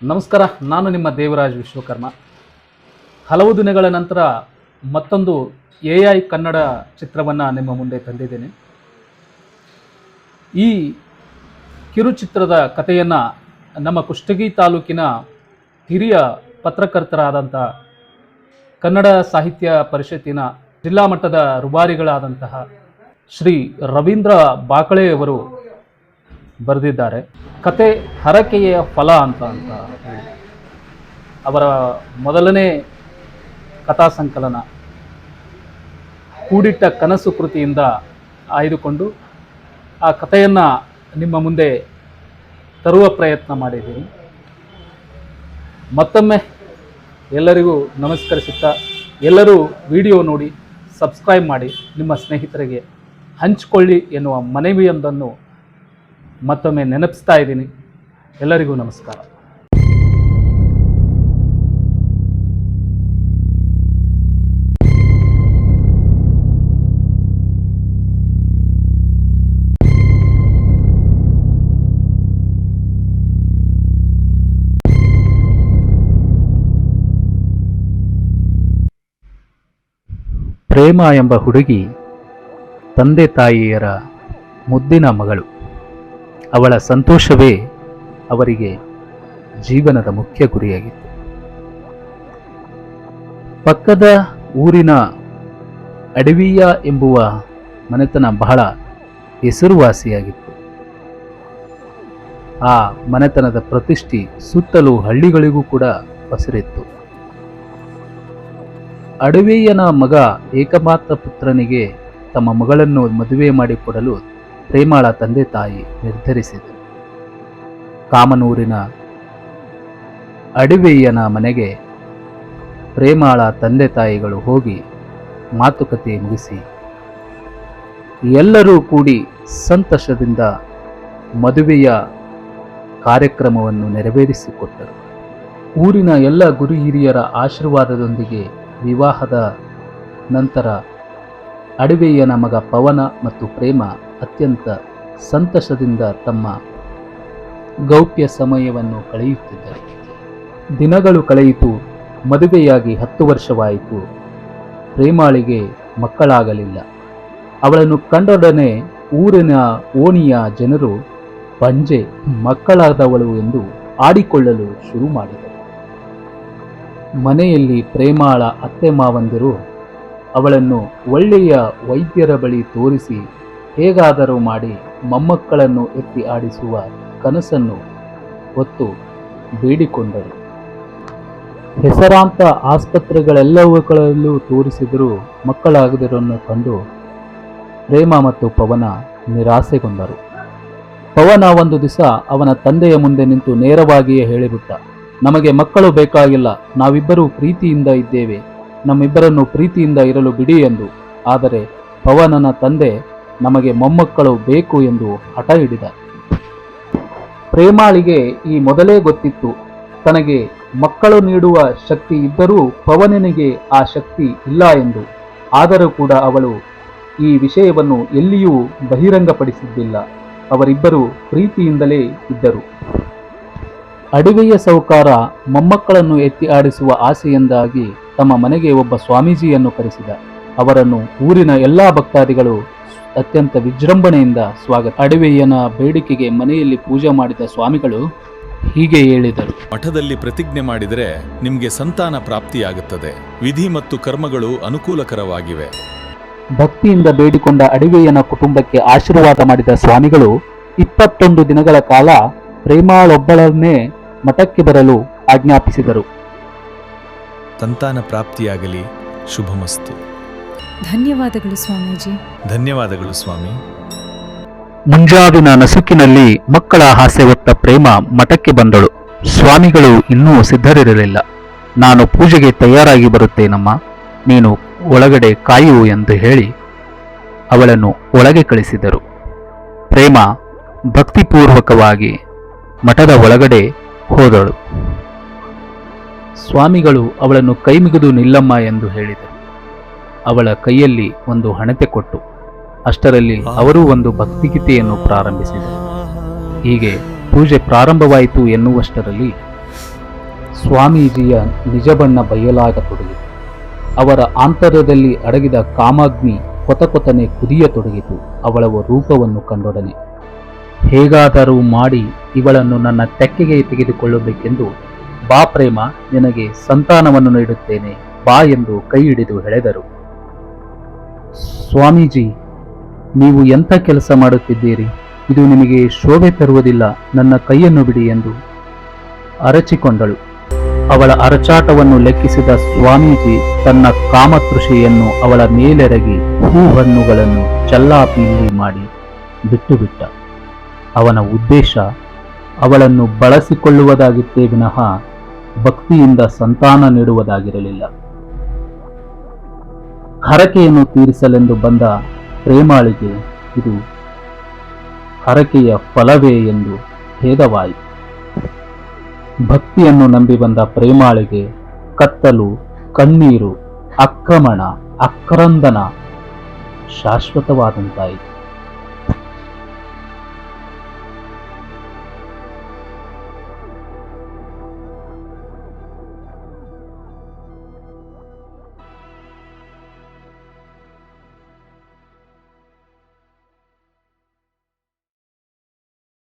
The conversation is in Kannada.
ನಮಸ್ಕಾರ, ನಾನು ನಿಮ್ಮ ದೇವರಾಜ್ ವಿಶ್ವಕರ್ಮ. ಹಲವು ದಿನಗಳ ನಂತರ ಮತ್ತೊಂದು AI ಕನ್ನಡ ಚಿತ್ರವನ್ನು ನಿಮ್ಮ ಮುಂದೆ ತಂದಿದ್ದೇನೆ. ಈ ಕಿರುಚಿತ್ರದ ಕಥೆಯನ್ನು ನಮ್ಮ ಕುಷ್ಟಗಿ ತಾಲೂಕಿನ ಹಿರಿಯ ಪತ್ರಕರ್ತರಾದಂಥ ಕನ್ನಡ ಸಾಹಿತ್ಯ ಪರಿಷತ್ತಿನ ಜಿಲ್ಲಾ ಮಟ್ಟದ ರುಬಾರಿಗಳಾದಂತಹ ಶ್ರೀ ರವೀಂದ್ರ ಬಾಕಳೆಯವರು ಬರೆದಿದ್ದಾರೆ. ಕತೆ ಹರಕೆಯ ಫಲ ಅಂತ ಹೇಳಿ ಅವರ ಮೊದಲನೇ ಕಥಾ ಸಂಕಲನ ಕೂಡಿಟ್ಟ ಕನಸು ಕೃತಿಯಿಂದ ಆಯ್ದುಕೊಂಡು ಆ ಕಥೆಯನ್ನು ನಿಮ್ಮ ಮುಂದೆ ತರುವ ಪ್ರಯತ್ನ ಮಾಡಿದ್ದೀನಿ. ಮತ್ತೊಮ್ಮೆ ಎಲ್ಲರಿಗೂ ನಮಸ್ಕರಿಸುತ್ತಾ, ಎಲ್ಲರೂ ವಿಡಿಯೋ ನೋಡಿ ಸಬ್ಸ್ಕ್ರೈಬ್ ಮಾಡಿ ನಿಮ್ಮ ಸ್ನೇಹಿತರಿಗೆ ಹಂಚಿಕೊಳ್ಳಿ ಎನ್ನುವ ಮನವಿಯೊಂದನ್ನು ಮತ್ತೊಮ್ಮೆ ನೆನಪಿಸ್ತಾ ಇದ್ದೀನಿ. ಎಲ್ಲರಿಗೂ ನಮಸ್ಕಾರ. ಪ್ರೇಮ ಎಂಬ ಹುಡುಗಿ ತಂದೆ ತಾಯಿಯರ ಮುದ್ದಿನ ಮಗಳು. ಅವಳ ಸಂತೋಷವೇ ಅವರಿಗೆ ಜೀವನದ ಮುಖ್ಯ ಗುರಿಯಾಗಿತ್ತು. ಪಕ್ಕದ ಊರಿನ ಅಡವಿಯ ಎಂಬುವ ಮನೆತನ ಬಹಳ ಹೆಸರುವಾಸಿಯಾಗಿತ್ತು. ಆ ಮನೆತನದ ಪ್ರತಿಷ್ಠೆ ಸುತ್ತಲೂ ಹಳ್ಳಿಗಳಿಗೂ ಕೂಡ ಪಸರಿತ್ತು. ಅಡವಿಯನ ಮಗ ಏಕಮಾತ್ರ ಪುತ್ರನಿಗೆ ತಮ್ಮ ಮಗಳನ್ನು ಮದುವೆ ಮಾಡಿಕೊಡಲು ಪ್ರೇಮಾಳ ತಂದೆ ತಾಯಿ ನಿರ್ಧರಿಸಿದರು. ಕಾಮನೂರಿನ ಅಡವಿಯನ ಮನೆಗೆ ಪ್ರೇಮಾಳ ತಂದೆ ತಾಯಿಗಳು ಹೋಗಿ ಮಾತುಕತೆ ಮುಗಿಸಿ ಎಲ್ಲರೂ ಕೂಡಿ ಸಂತೋಷದಿಂದ ಮದುವೆಯ ಕಾರ್ಯಕ್ರಮವನ್ನು ನೆರವೇರಿಸಿಕೊಟ್ಟರು. ಊರಿನ ಎಲ್ಲ ಗುರು ಹಿರಿಯರ ಆಶೀರ್ವಾದದೊಂದಿಗೆ ವಿವಾಹದ ನಂತರ ಅಡವಿಯನ ಮಗ ಪವನ ಮತ್ತು ಪ್ರೇಮ ಅತ್ಯಂತ ಸಂತೋಷದಿಂದ ತಮ್ಮ ಗೌಪ್ಯ ಸಮಯವನ್ನು ಕಳೆಯುತ್ತಿದ್ದರು. ದಿನಗಳು ಕಳೆಯಿತು. ಮದುವೆಯಾಗಿ 10 ವರ್ಷವಾಯಿತು. ಪ್ರೇಮಾಳಿಗೆ ಮಕ್ಕಳಾಗಲಿಲ್ಲ. ಅವಳನ್ನು ಕಂಡೊಡನೆ ಊರಿನ ಓಣಿಯ ಜನರು ಬಂಜೆ ಮಕ್ಕಳಾದವಳು ಎಂದು ಆಡಿಕೊಳ್ಳಲು ಶುರು ಮಾಡಿದರು. ಮನೆಯಲ್ಲಿ ಪ್ರೇಮಾಳ ಅತ್ತೆ ಮಾವಂದಿರು ಅವಳನ್ನು ಒಳ್ಳೆಯ ವೈದ್ಯರ ಬಳಿ ತೋರಿಸಿ ಹೇಗಾದರೂ ಮಾಡಿ ಮೊಮ್ಮಕ್ಕಳನ್ನು ಎತ್ತಿ ಆಡಿಸುವ ಕನಸನ್ನು ಹೊತ್ತು ಬೇಡಿಕೊಂಡರು. ಹೆಸರಾಂತ ಆಸ್ಪತ್ರೆಗಳೆಲ್ಲವುಗಳಲ್ಲೂ ತೋರಿಸಿದರೂ ಮಕ್ಕಳಾಗದಿರೋನ್ನು ಕಂಡು ಪ್ರೇಮ ಮತ್ತು ಪವನ ನಿರಾಸೆಗೊಂಡರು. ಪವನ ಒಂದು ದಿವಸ ಅವನ ತಂದೆಯ ಮುಂದೆ ನಿಂತು ನೇರವಾಗಿಯೇ ಹೇಳಿಬಿಟ್ಟ, ನಮಗೆ ಮಕ್ಕಳು ಬೇಕಾಗಿಲ್ಲ, ನಾವಿಬ್ಬರೂ ಪ್ರೀತಿಯಿಂದ ಇದ್ದೇವೆ, ನಮ್ಮಿಬ್ಬರನ್ನು ಪ್ರೀತಿಯಿಂದ ಇರಲು ಬಿಡಿ ಎಂದು. ಆದರೆ ಪವನನ ತಂದೆ ನಮಗೆ ಮೊಮ್ಮಕ್ಕಳು ಬೇಕು ಎಂದು ಹಠ ಹಿಡಿದ. ಪ್ರೇಮಾಳಿಗೆ ಈ ಮೊದಲೇ ಗೊತ್ತಿತ್ತು, ತನಗೆ ಮಕ್ಕಳು ನೀಡುವ ಶಕ್ತಿ ಇದ್ದರೂ ಪವನನಿಗೆ ಆ ಶಕ್ತಿ ಇಲ್ಲ ಎಂದು. ಆದರೂ ಕೂಡ ಅವಳು ಈ ವಿಷಯವನ್ನು ಎಲ್ಲಿಯೂ ಬಹಿರಂಗಪಡಿಸಿದ್ದಿಲ್ಲ. ಅವರಿಬ್ಬರು ಪ್ರೀತಿಯಿಂದಲೇ ಇದ್ದರು. ಅಡವಿಯ ಸೌಕಾರ ಮೊಮ್ಮಕ್ಕಳನ್ನು ಎತ್ತಿ ಆಡಿಸುವ ಆಸೆಯಿಂದಾಗಿ ತಮ್ಮ ಮನೆಗೆ ಒಬ್ಬ ಸ್ವಾಮೀಜಿಯನ್ನು ಕರೆಸಿದ. ಅವರನ್ನು ಊರಿನ ಎಲ್ಲಾ ಭಕ್ತಾದಿಗಳು ಅತ್ಯಂತ ವಿಜೃಂಭಣೆಯಿಂದ ಸ್ವಾಗತ. ಅಡವಿಯನ ಬೇಡಿಕೆಗೆ ಮನೆಯಲ್ಲಿ ಪೂಜೆ ಮಾಡಿದ ಸ್ವಾಮಿಗಳು ಹೀಗೆ ಹೇಳಿದರು: ಮಠದಲ್ಲಿ ಪ್ರತಿಜ್ಞೆ ಮಾಡಿದರೆ ನಿಮಗೆ ಸಂತಾನ ಪ್ರಾಪ್ತಿಯಾಗುತ್ತದೆ. ವಿಧಿ ಮತ್ತು ಕರ್ಮಗಳು ಅನುಕೂಲಕರವಾಗಿವೆ. ಭಕ್ತಿಯಿಂದ ಬೇಡಿಕೊಂಡ ಅಡವಿಯನ ಕುಟುಂಬಕ್ಕೆ ಆಶೀರ್ವಾದ ಮಾಡಿದ ಸ್ವಾಮಿಗಳು 21 ದಿನಗಳ ಕಾಲ ಪ್ರೇಮಾಳೊಬ್ಬಳನ್ನೇ ಮಠಕ್ಕೆ ಬರಲು ಆಜ್ಞಾಪಿಸಿದರು. ಸಂತಾನ ಪ್ರಾಪ್ತಿಯಾಗಲಿ, ಶುಭಮಸ್ತು. ಧನ್ಯವಾದಗಳು ಸ್ವಾಮೀಜಿ. ಧನ್ಯವಾದಗಳು ಸ್ವಾಮಿ. ಮುಂಜಾವಿನ ನಸುಕಿನಲ್ಲಿ ಮಕ್ಕಳ ಹಾಸ್ಯ ಹೊತ್ತ ಪ್ರೇಮ ಮಠಕ್ಕೆ ಬಂದಳು. ಸ್ವಾಮಿಗಳು ಇನ್ನೂ ಸಿದ್ಧರಿರಲಿಲ್ಲ. ನಾನು ಪೂಜೆಗೆ ತಯಾರಾಗಿ ಬರುತ್ತೇನಮ್ಮ, ನೀನು ಒಳಗಡೆ ಕಾಯು ಎಂದು ಹೇಳಿ ಅವಳನ್ನು ಒಳಗೆ ಕಳಿಸಿದರು. ಪ್ರೇಮ ಭಕ್ತಿಪೂರ್ವಕವಾಗಿ ಮಠದ ಒಳಗಡೆ ಹೋದಳು. ಸ್ವಾಮಿಗಳು ಅವಳನ್ನು ಕೈಮುಗಿದು ನಿಲ್ಲಮ್ಮ ಎಂದು ಹೇಳಿದರು. ಅವಳ ಕೈಯಲ್ಲಿ ಒಂದು ಹಣತೆ ಕೊಟ್ಟು ಅಷ್ಟರಲ್ಲಿ ಅವರು ಒಂದು ಭಕ್ತಿಗೀತೆಯನ್ನು ಪ್ರಾರಂಭಿಸಿದರು. ಹೀಗೆ ಪೂಜೆ ಪ್ರಾರಂಭವಾಯಿತು ಎನ್ನುವಷ್ಟರಲ್ಲಿ ಸ್ವಾಮೀಜಿಯ ನಿಜ ಬಣ್ಣ ಬಯಲಾಗತೊಡಗಿತು. ಅವರ ಆಂತರ್ಯದಲ್ಲಿ ಅಡಗಿದ ಕಾಮಾಗ್ನಿ ಕೊತಕೊತನೆ ಕುದಿಯತೊಡಗಿತು. ಅವಳ ರೂಪವನ್ನು ಕಂಡೊಡನೆ ಹೇಗಾದರೂ ಮಾಡಿ ಇವಳನ್ನು ನನ್ನ ತೆಕ್ಕೆಗೆ ತೆಗೆದುಕೊಳ್ಳಬೇಕೆಂದು, ಬಾ ಪ್ರೇಮ, ನಿನಗೆ ಸಂತಾನವನ್ನು ನೀಡುತ್ತೇನೆ, ಬಾ ಎಂದು ಕೈ ಹಿಡಿದು ಎಳೆದರು. ಸ್ವಾಮೀಜಿ, ನೀವು ಎಂಥ ಕೆಲಸ ಮಾಡುತ್ತಿದ್ದೀರಿ? ಇದು ನಿಮಗೆ ಶೋಭೆ ತರುವುದಿಲ್ಲ, ನನ್ನ ಕೈಯನ್ನು ಬಿಡಿ ಎಂದು ಅರಚಿಕೊಂಡಳು. ಅವಳ ಅರಚಾಟವನ್ನು ಲೆಕ್ಕಿಸಿದ ಸ್ವಾಮೀಜಿ ತನ್ನ ಕಾಮತೃಷೆಯನ್ನು ಅವಳ ಮೇಲೆರಗಿ ಹೂಹಣ್ಣುಗಳನ್ನು ಚಲ್ಲಾಪಿಲ್ಲಿ ಮಾಡಿ ಬಿಟ್ಟು ಬಿಟ್ಟ. ಅವನ ಉದ್ದೇಶ ಅವಳನ್ನು ಬಳಸಿಕೊಳ್ಳುವುದಾಗಿತ್ತೇ ವಿನಃ ಭಕ್ತಿಯಿಂದ ಸಂತಾನ ನೀಡುವುದಾಗಿರಲಿಲ್ಲ. ಹರಕೆಯನ್ನು ತೀರಿಸಲೆಂದು ಬಂದ ಪ್ರೇಮಾಳಿಗೆ ಇದು ಹರಕೆಯ ಫಲವೇ ಎಂದು ಖೇದವಾಯಿತು. ಭಕ್ತಿಯನ್ನು ನಂಬಿ ಬಂದ ಪ್ರೇಮಾಳಿಗೆ ಕತ್ತಲು, ಕಣ್ಣೀರು, ಆಕ್ರಮಣ, ಆಕ್ರಂದನ ಶಾಶ್ವತವಾದಂತಾಯಿತು.